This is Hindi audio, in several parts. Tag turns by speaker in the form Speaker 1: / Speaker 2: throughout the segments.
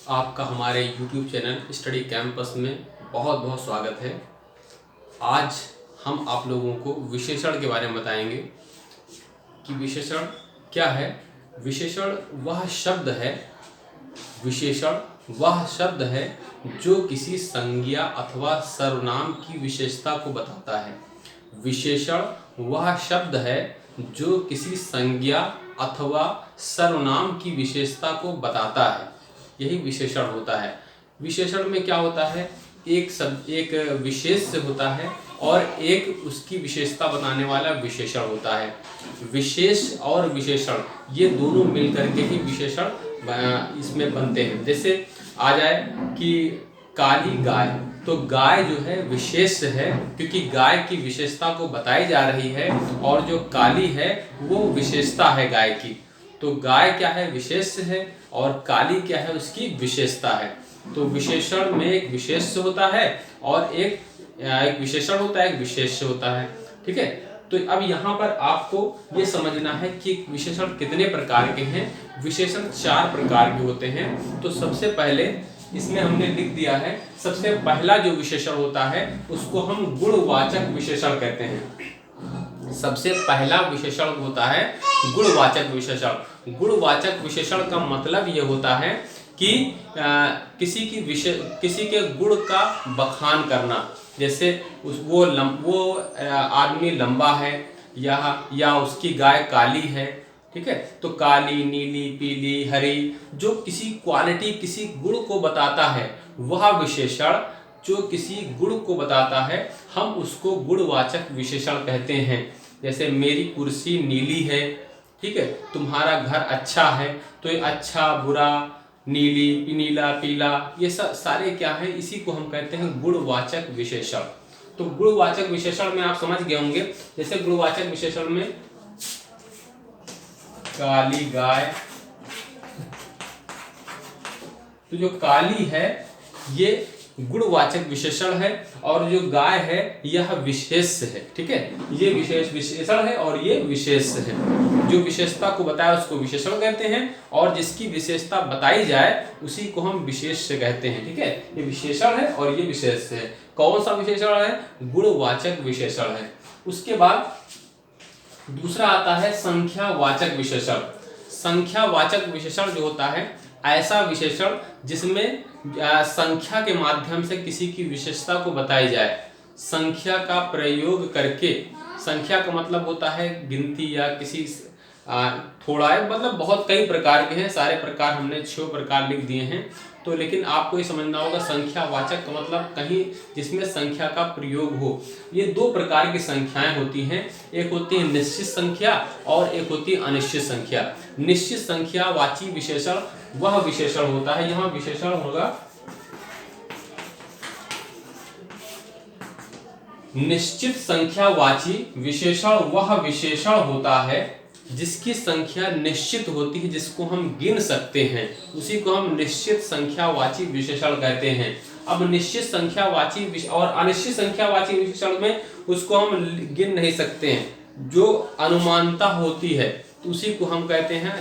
Speaker 1: आपका हमारे YouTube चैनल स्टडी कैंपस में बहुत बहुत स्वागत है। आज हम आप लोगों को विशेषण के बारे में बताएंगे कि विशेषण क्या है। विशेषण वह शब्द है जो किसी संज्ञा अथवा सर्वनाम की विशेषता को बताता है। विशेषण वह शब्द है जो किसी संज्ञा अथवा सर्वनाम की विशेषता को बताता है, यही विशेषण होता है। विशेषण में क्या होता है, एक विशेष होता है और एक उसकी विशेषता बताने वाला विशेषण होता है। विशेष और विशेषण ये दोनों मिलकर के ही विशेषण इसमें बनते हैं। जैसे आ जाए कि काली गाय, तो गाय जो है विशेष है क्योंकि गाय की विशेषता को बताई जा रही है, और जो काली है वो विशेषता है गाय की। तो गाय क्या है, विशेष है, और काली क्या है, उसकी विशेषता है। तो विशेषण में एक विशेष होता है और एक विशेषण होता है, एक विशेष होता है। ठीक है, तो अब यहाँ पर आपको ये समझना है कि विशेषण कितने प्रकार के हैं। विशेषण 4 प्रकार के होते हैं। तो सबसे पहले इसमें हमने लिख दिया है, सबसे पहला जो विशेषण होता है उसको हम गुणवाचक विशेषण कहते हैं। सबसे पहला विशेषण होता है गुणवाचक विशेषण। गुणवाचक विशेषण का मतलब ये होता है कि किसी के गुण का बखान करना। जैसे वो आदमी लंबा है या उसकी गाय काली है। ठीक है, तो काली, नीली, पीली, हरी, जो किसी क्वालिटी, किसी गुण को बताता है, वह विशेषण जो किसी गुण को बताता है, हम उसको गुणवाचक विशेषण कहते हैं। जैसे मेरी कुर्सी नीली है, ठीक है, तुम्हारा घर अच्छा है, तो ये अच्छा, बुरा, नीली, नीला, पीला, ये सब सारे क्या है, इसी को हम कहते हैं गुणवाचक विशेषण। तो गुणवाचक विशेषण में आप समझ गए होंगे। जैसे गुणवाचक विशेषण में काली गाय, तो जो काली है ये गुणवाचक विशेषण है, और जो गाय है यह विशेष है। ठीक है, ये विशेष विशेषण है और ये विशेष है। जो विशेषता को बताया उसको विशेषण कहते हैं, और जिसकी विशेषता बताई जाए उसी को हम विशेष कहते हैं। ठीक है, ये विशेषण है और ये विशेष है। कौन सा विशेषण है, गुणवाचक विशेषण है। उसके बाद दूसरा आता है संख्यावाचक विशेषण। संख्यावाचक विशेषण जो होता है ऐसा विशेषण जिसमें संख्या के माध्यम से किसी की विशेषता को बताई जाए। संख्या का प्रयोग करके, संख्या का मतलब होता है गिनती या किसी थोड़ा है, मतलब बहुत कई प्रकार के हैं, सारे प्रकार हमने 6 प्रकार लिख दिए हैं। तो लेकिन आपको ये समझना होगा संख्यावाचक का मतलब कहीं जिसमें संख्या का प्रयोग हो। ये 2 प्रकार की संख्याएं होती हैं, एक होती है निश्चित संख्या और एक होती है अनिश्चित संख्या। निश्चित संख्यावाची विशेषण वह विशेषण होता है, यहाँ विशेषण होगा निश्चित संख्यावाची विशेषण वह विशेषण होता है जिसकी संख्या निश्चित होती है, जिसको हम गिन सकते हैं, उसी को हम निश्चित संख्यावाची विशेषण कहते हैं। अब निश्चित संख्यावाची और अनिश्चित संख्यावाची विशेषण में उसको हम गिन नहीं सकते हैं, जो अनुमानता होती है तो उसी को हम कहते हैं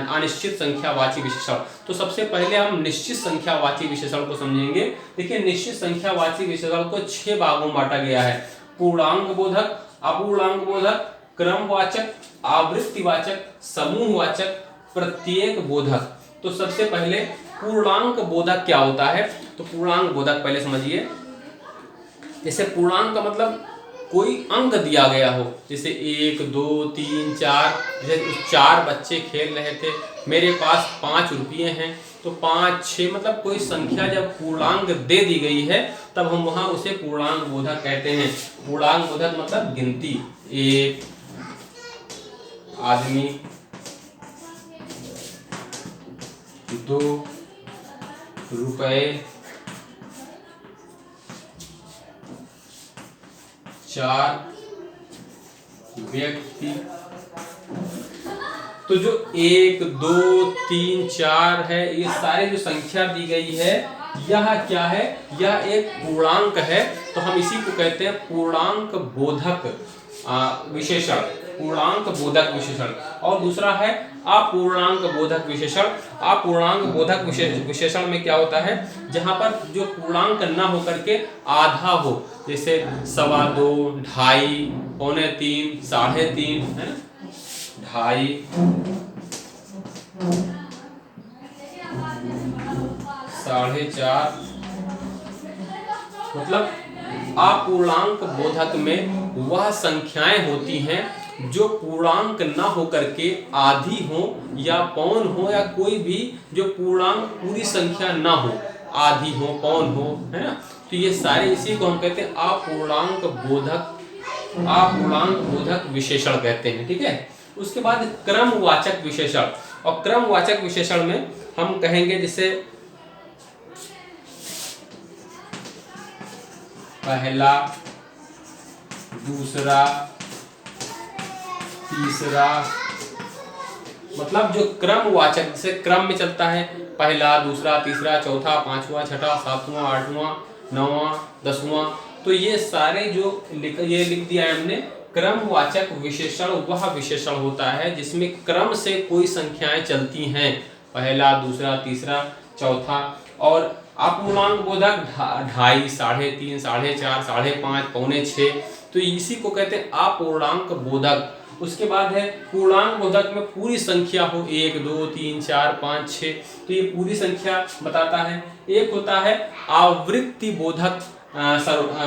Speaker 1: अनिश्चित संख्यावाची विशेषण। तो सबसे पहले हम निश्चित संख्यावाची विशेषण को समझेंगे। देखिए, निश्चित संख्यावाची विशेषण को 6 भागों में बांटा गया है। पूर्णांक बोधक, अपूर्णांक बोधक, क्रमवाचक, आवृत्तिवाचक, समूहवाचक, प्रत्येक बोधक। तो सबसे पहले पूर्णांक बोधक क्या होता है, तो पूर्णांक बोधक पहले समझिए। जैसे पूर्णांक का मतलब कोई अंक दिया गया हो, जैसे 1, 2, 3, 4। जैसे 4 बच्चे खेल रहे थे, मेरे पास 5 रुपये हैं, तो 5, 6, मतलब कोई संख्या जब पूर्णांक दे दी गई है तब हम वहां उसे पूर्णांक बोधक कहते हैं। पूर्णांक बोधक मतलब गिनती। 1 आदमी, 2 रुपए, 4 व्यक्ति। तो जो 1, 2, 3, 4 है, ये सारे जो संख्या दी गई है यह क्या है, यह एक पूर्णांक है। तो हम इसी को कहते हैं पूर्णांक बोधक विशेषण। पूर्णांक बोधक विशेषण, और दूसरा है अपूर्णांक बोधक विशेषण। अपूर्णांक बोधक विशेषण में क्या होता है, जहां पर जो पूर्णांक ना होकर के आधा हो, जैसे 2.25, 2.5, 2.25, 3.5 है ना, 2.5, 4.5, मतलब अपूर्णांक बोधक में वह संख्याएं होती हैं जो पूर्णांक ना होकर के आधी हो या पौन हो, या कोई भी जो पूर्णांक पूरी संख्या ना हो, आधी हो, पौन हो, है ना। तो ये सारे, इसी को हम कहते हैं अपूर्णांक बोधक विशेषण कहते हैं, ठीक है। उसके बाद क्रमवाचक विशेषण, और क्रमवाचक विशेषण में हम कहेंगे जैसे पहला, दूसरा, तीसरा, मतलब जो क्रमवाचक, जैसे क्रम में चलता है पहला, दूसरा, तीसरा, चौथा, पांचवा, छठा, सातवां, आठवां, नौवां, 10वां, तो ये सारे जो ये लिख दिया है हमने। क्रमवाचक विशेषण वह विशेषण होता है जिसमें क्रम से कोई संख्याएं चलती हैं, पहला, दूसरा, तीसरा, चौथा। और अपूर्णांक बोधक 2.5, 3.5, 4.5, 5.5, 5.6, तो इसी को कहते हैं अपूर्णांक बोधक। उसके बाद है पूर्णांक बोधक में पूरी संख्या हो, 1, 2, 3, 4, 5, 6, तो ये पूरी संख्या बताता है। एक होता है आवृत्ति बोधक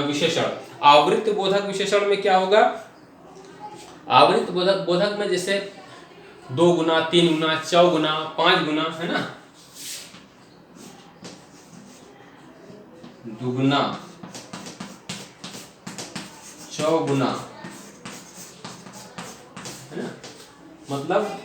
Speaker 1: विशेषण। आवृत्ति बोधक विशेषण में क्या होगा, आवृत्ति बोधक में जैसे 2 गुना, 3 गुना, 4 गुना, 5 गुना, है ना, दुगुना, चौगुना, है ना, मतलब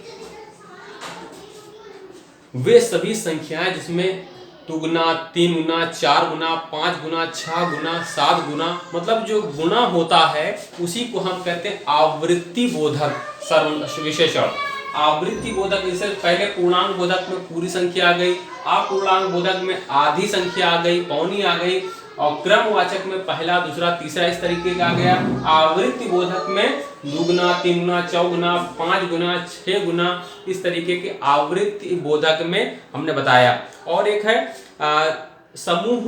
Speaker 1: वे सभी संख्याएं जिसमें दुगुना, 3 गुना, 4 गुना, 5 गुना, 6 गुना, 7 गुना, मतलब जो गुना होता है उसी को हम कहते हैं आवृत्ति बोधक विशेषण। आवृत्ति बोधक, जैसे पहले पूर्णांक बोधक में पूरी संख्या आ गई, अपूर्णांक बोधक में आधी संख्या आ गई, पौनी आ गई, और क्रमवाचक में पहला, दूसरा, तीसरा, इस तरीके का आ गया। आवृत्ति बोधक में 2 गुना, 3 गुना, 4 गुना, 5 गुना, 6 गुना, इस तरीके के आवृत्ति बोधक में हमने बताया। और एक है समूह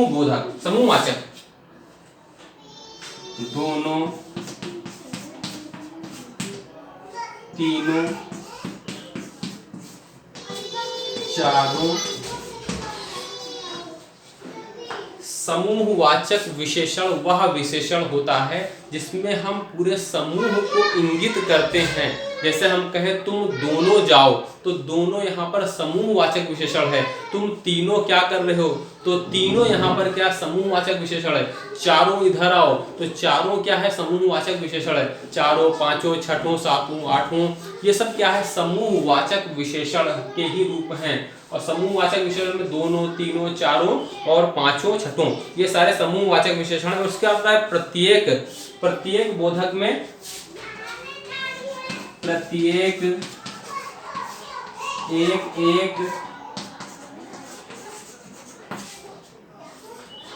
Speaker 1: बोधक, समूहवाचक, दोनों, तीनों, चारों। समूहवाचक विशेषण वह विशेषण होता है जिसमें हम पूरे समूह को इंगित करते हैं। जैसे हम कहें तुम दोनों जाओ, तो दोनों यहाँ पर समूहवाचक विशेषण है। तुम तीनों क्या कर रहे हो, तो तीनों यहाँ पर क्या समूहवाचक विशेषण है। चारों इधर आओ, तो चारों क्या है, समूहवाचक विशेषण है। चारों, पांचों, छठों, सातों, आठों, ये सब क्या है, समूहवाचक विशेषण के ही रूप हैं। और समूहवाचक विशेषण में दोनों, तीनों, चारों और पांचों, छठों, ये सारे समूहवाचक विशेषण है। उसके बाद है प्रत्येक बोधक में,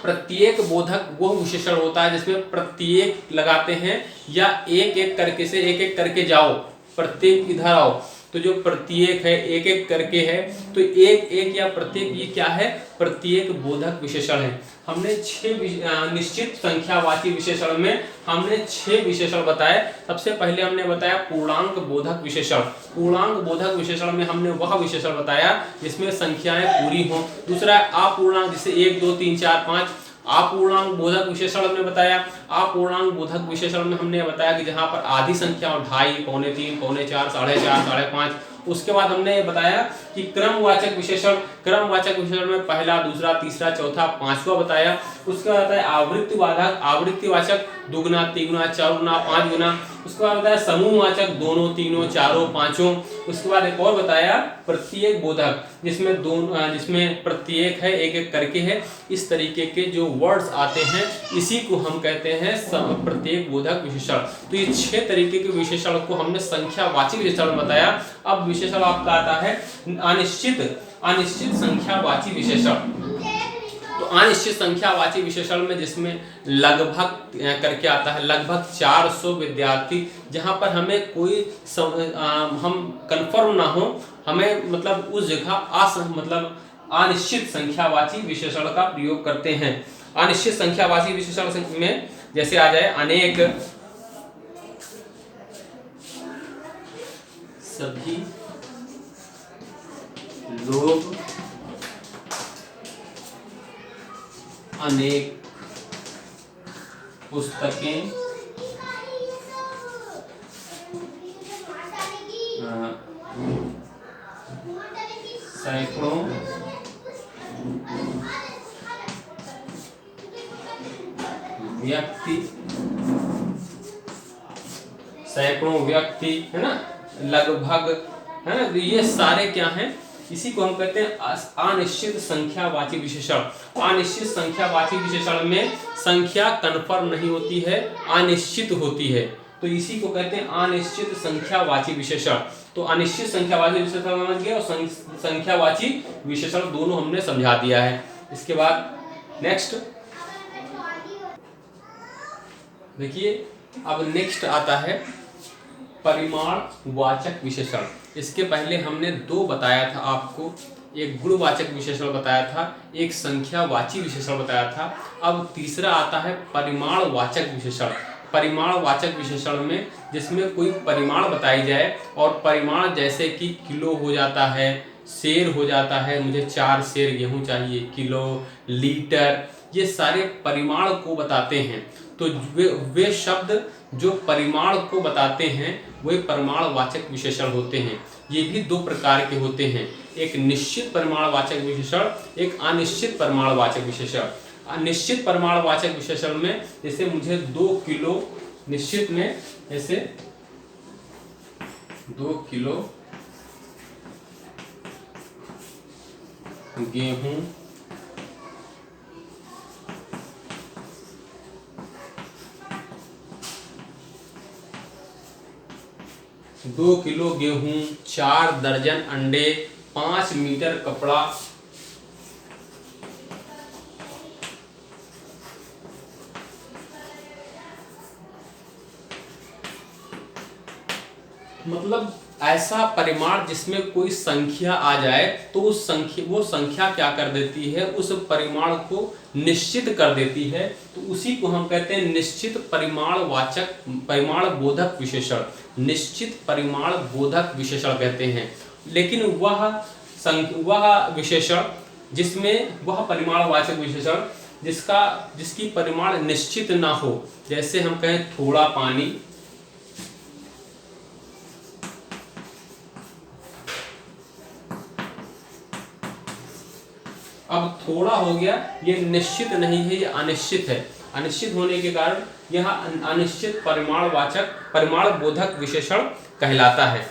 Speaker 1: प्रत्येक बोधक वो विशेषण होता है जिसमें प्रत्येक लगाते हैं, या एक एक करके से एक एक करके जाओ, प्रत्येक इधर आओ, तो जो प्रत्येक है एक एक करके है, तो एक एक या प्रत्येक, ये क्या है, प्रत्येक बोधक विशेषण है। हमने 6 निश्चित संख्यावाची विशेषण में हमने 6 विशेषण बताए। सबसे पहले हमने बताया पूर्णांक बोधक विशेषण। पूर्णांक बोधक विशेषण में हमने वह विशेषण बताया जिसमें संख्याएं पूरी हों। दूसरा अपूर्णांक, जैसे 1, 2, 3, 4, 5, अपूर्णांक बोधक विशेषण हमने बताया। अपूर्णांक बोधक विशेषण में हमने बताया कि जहां पर आधी संख्या हो, 2.5, 3.5, 4.5, 4.5, 5.5। उसके बाद हमने ये बताया कि क्रमवाचक विशेषण में पहला, दूसरा, तीसरा, चौथा, पांचवा बताया। उसके बाद बताया आवृत्तिवाचक 2 गुना, 3 गुना, 4 गुना, 5 गुना। उसके बाद बताया समूहवाचक दोनों, तीनों, चारों, पांचों। उसके बाद एक और बताया प्रत्येक बोधक, जिसमें प्रत्येक है, एक एक करके है। इस तरीके के जो वर्ड्स आते हैं इसी को हम कहते हैं प्रत्येक बोधक विशेषण। तो ये 6 तरीके के विशेषण को हमने संख्यावाची विशेषण बताया। अब विशेषण आपका आता है अनिश्चित संख्यावाची विशेषण। तो अनिश्चित संख्यावाची विशेषण में जिसमें लगभग करके आता है, लगभग 400 विद्यार्थी, जहां पर हमें कोई हम कंफर्म ना हो, हमें मतलब उस जगह मतलब अनिश्चित संख्यावाची विशेषण का प्रयोग करते हैं। अनिश्चित संख्यावाची विशेषण में जैसे आ जाए अनेक, सभी लोग, अनेक पुस्तकें, सैकड़ों व्यक्ति, है ना, लगभग, है ना, तो ये सारे क्या हैं, इसी को हम कहते हैं अनिश्चित संख्यावाची विशेषण। अनिश्चित संख्यावाची विशेषण में संख्या कन्फर्म नहीं होती है, अनिश्चित होती है, तो इसी को कहते हैं अनिश्चित संख्यावाची विशेषण। तो अनिश्चित संख्यावाची विशेषण समझ गए और संख्यावाची विशेषण दोनों हमने समझा दिया है। इसके बाद नेक्स्ट देखिए, अब नेक्स्ट आता है परिमाणवाचक विशेषण। इसके पहले हमने दो बताया था आपको, एक गुणवाचक विशेषण बताया था, एक संख्यावाची विशेषण बताया था। अब तीसरा आता है परिमाणवाचक विशेषण। परिमाणवाचक विशेषण में जिसमें कोई परिमाण बताई जाए और परिमाण जैसे कि किलो हो जाता है, सेर हो जाता है, मुझे 4 सेर गेहूं चाहिए, किलो, लीटर, ये सारे परिमाण को बताते हैं। तो वे शब्द जो परिमाण को बताते हैं वे परिमाणवाचक विशेषण होते हैं। ये भी दो प्रकार के होते हैं, एक निश्चित परिमाणवाचक विशेषण, एक अनिश्चित परिमाणवाचक विशेषण। अनिश्चित परिमाणवाचक विशेषण में जैसे मुझे 2 किलो, निश्चित में जैसे 2 किलो गेहूं, 2 किलो गेहूं, 4 दर्जन अंडे, 5 मीटर कपड़ा, मतलब ऐसा परिमाण जिसमें कोई संख्या आ जाए तो उस संख्या, वो संख्या क्या कर देती है, उस परिमाण को निश्चित कर देती है। तो उसी को हम कहते हैं निश्चित परिमाणवाचक, परिमाण बोधक विशेषण, निश्चित परिमाण बोधक विशेषण कहते हैं। लेकिन वह विशेषण जिसमें, वह परिमाणवाचक विशेषण जिसकी परिमाण निश्चित ना हो, जैसे हम कहें थोड़ा पानी, अब थोड़ा हो गया, ये निश्चित नहीं है, ये अनिश्चित है। अनिश्चित होने के कारण यह अनिश्चित परिमाणवाचक, परिमाण बोधक विशेषण कहलाता है।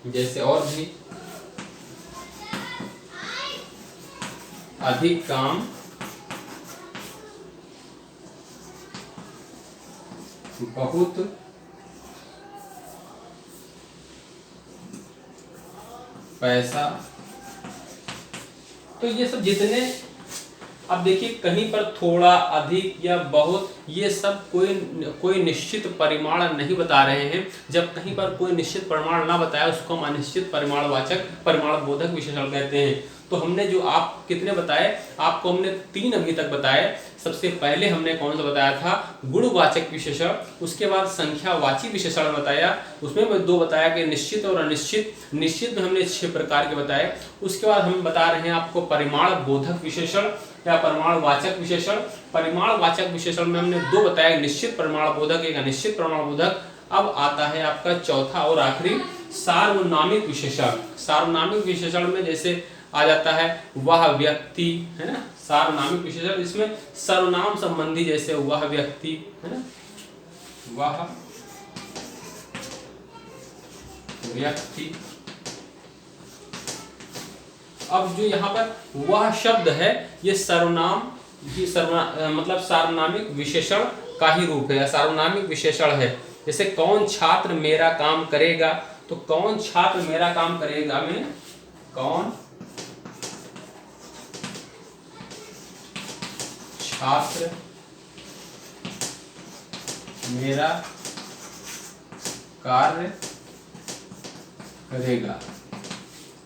Speaker 1: जैसे और भी, अधिक काम, बहुत पैसा, तो ये सब जितने, अब देखिए कहीं पर थोड़ा, अधिक या बहुत, ये सब कोई निश्चित परिमाण नहीं बता रहे हैं। जब कहीं पर कोई निश्चित परिमाण ना बताया उसको हम अनिश्चित परिमाणवाचक, परिमाण बोधक विशेषण कहते हैं। तो हमने जो आप कितने बताए, आपको हमने 3 अभी तक बताए। सबसे पहले हमने कौन सा बताया था, गुणवाचक विशेषण, उसके बाद संख्यावाची विशेषण बताया, उसमें मैं 2 बताया कि निश्चित और अनिश्चित। निश्चित में हमने 6 प्रकार के बताए। उसके बाद हम बता रहे हैं आपको परिमाण बोधक विशेषण या परिमाणवाचक विशेषण। परिमाणवाचक विशेषण में हमने 2 बताया, निश्चित परिमाण बोधक, एक अनिश्चित परिमाण बोधक। अब आता है आपका चौथा और आखिरी सार्वनामिक विशेषण। सार्वनामिक विशेषण में जैसे आ जाता है वह व्यक्ति, है ना, सार्वनामिक विशेषण, इसमें सर्वनाम संबंधी, जैसे वह व्यक्ति, है ना, वह व्यक्ति। अब जो यहाँ पर वह शब्द है, ये सर्वनाम, मतलब सार्वनामिक विशेषण का ही रूप है, सार्वनामिक विशेषण है। जैसे कौन छात्र मेरा काम करेगा, तो कौन छात्र मेरा काम करेगा में कौन छात्र मेरा कार्य करेगा।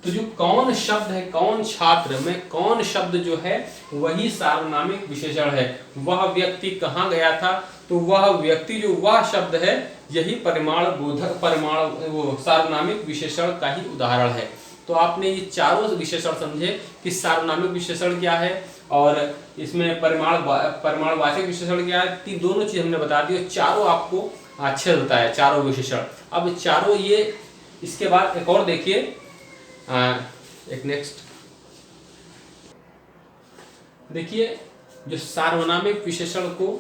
Speaker 1: तो जो कौन शब्द है, कौन छात्र में कौन शब्द जो है वही सार्वनामिक विशेषण है। वह व्यक्ति कहाँ गया था, तो वह व्यक्ति जो वह शब्द है यही परिमाण बोधक परिमाण वो सार्वनामिक विशेषण का ही उदाहरण है। तो आपने ये चारों विशेषण समझे कि सार्वनामिक विशेषण क्या है और इसमें परिमाणवाचक विशेषण क्या है। तीन दोनों चीज हमने बता दी, चारों आपको अच्छे होता है चारों विशेषण। अब चारों ये, इसके बाद एक और देखिए, एक नेक्स्ट देखिए, जो सार्वनामिक विशेषण को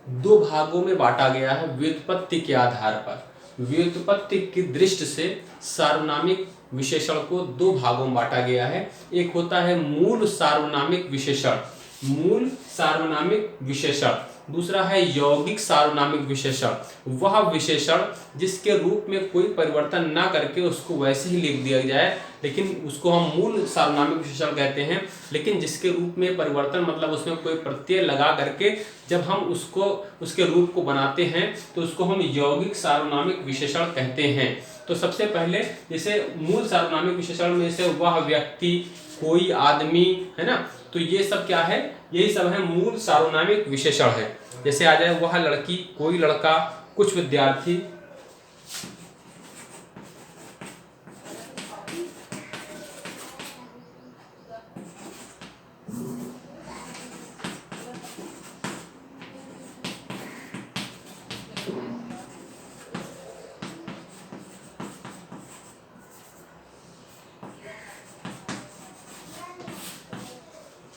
Speaker 1: दो भागों में बांटा गया है व्युत्पत्ति के आधार पर। व्युत्पत्ति की दृष्टि से सार्वनामिक विशेषण को दो भागों में बांटा गया है। एक होता है मूल सार्वनामिक विशेषण, मूल सार्वनामिक विशेषण। दूसरा है यौगिक सार्वनामिक विशेषण, वह विशेषण जिसके रूप में कोई परिवर्तन ना करके उसको वैसे ही लिख दिया जाए, लेकिन उसको हम मूल सार्वनामिक विशेषण कहते हैं। लेकिन जिसके रूप में परिवर्तन मतलब उसमें कोई प्रत्यय लगा करके जब हम उसको उसके रूप को बनाते हैं तो उसको हम यौगिक सार्वनामिक विशेषण कहते हैं। तो सबसे पहले जैसे मूल सार्वनामिक विशेषण में से वह व्यक्ति, कोई आदमी, है ना, तो ये सब क्या है, यही सब है मूल सार्वनामिक विशेषण है। जैसे आ जाए वह लड़की, कोई लड़का, कुछ विद्यार्थी,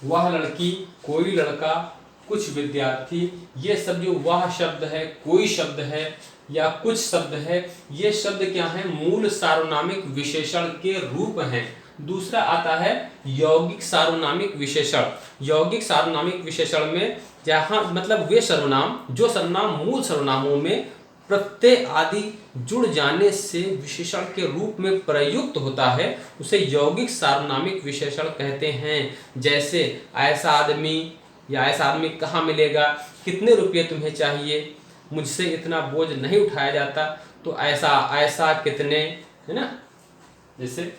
Speaker 1: वह लड़की, कोई लड़का, कुछ विद्यार्थी, ये सब जो वह शब्द है, कोई शब्द है या कुछ शब्द है, ये शब्द क्या है, मूल सार्वनामिक विशेषण के रूप हैं। दूसरा आता है यौगिक सार्वनामिक विशेषण। यौगिक सार्वनामिक विशेषण में जहाँ मतलब वे सर्वनाम जो सर्वनाम मूल सर्वनामों में प्रत्यय आदि जुड़ जाने से विशेषण के रूप में प्रयुक्त होता है उसे यौगिक सार्वनामिक विशेषण कहते हैं। जैसे ऐसा आदमी या ऐसा आदमी कहाँ मिलेगा, कितने रुपये तुम्हें चाहिए, मुझसे इतना बोझ नहीं उठाया जाता, तो ऐसा, ऐसा कितने, है ना। जैसे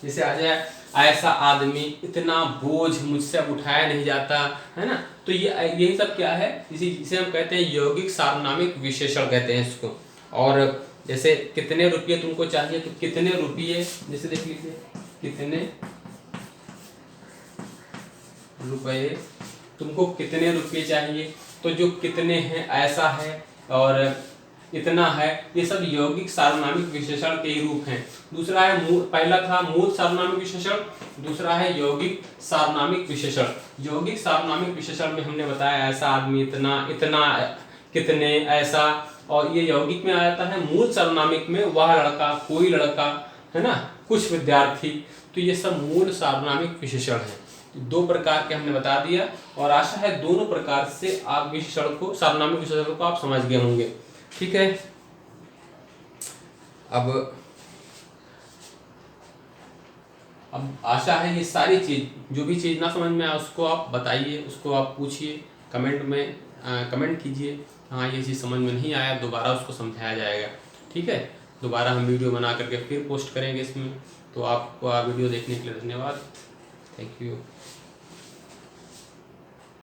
Speaker 1: जैसे आ जाए ऐसा आदमी, इतना बोझ मुझसे अब उठाया नहीं जाता, है ना। तो ये यही सब क्या है, इसे हम कहते हैं यौगिक सार्वनामिक विशेषण कहते हैं इसको। और जैसे कितने रुपये तुमको चाहिए, तो कितने रुपये, जैसे देख लीजिए कितने रुपये, तुमको कितने रुपये चाहिए, तो जो कितने हैं, ऐसा है और इतना है, ये सब यौगिक सार्वनामिक विशेषण के ही रूप हैं। दूसरा है पहला था मूल सार्वनामिक विशेषण, दूसरा है यौगिक सार्वनामिक विशेषण। यौगिक सार्वनामिक विशेषण में हमने बताया ऐसा आदमी, इतना, इतना, कितने, ऐसा, और ये यौगिक में आ जाता है। मूल सार्वनामिक में वह लड़का, कोई लड़का, है ना, कुछ विद्यार्थी, तो ये सब मूल सार्वनामिक विशेषण है। दो प्रकार के हमने बता दिया और आशा है दोनों प्रकार से आप विशेषण को, सार्वनामिक विशेषण को आप समझ गए होंगे। ठीक है, अब आशा है ये सारी चीज, जो भी चीज ना समझ में आए उसको आप बताइए, उसको आप पूछिए, कमेंट में कमेंट कीजिए, हाँ ये चीज़ समझ में नहीं आया, दोबारा उसको समझाया जाएगा। ठीक है, दोबारा हम वीडियो बना करके फिर पोस्ट करेंगे इसमें। तो आपको वीडियो देखने के लिए धन्यवाद, थैंक यू।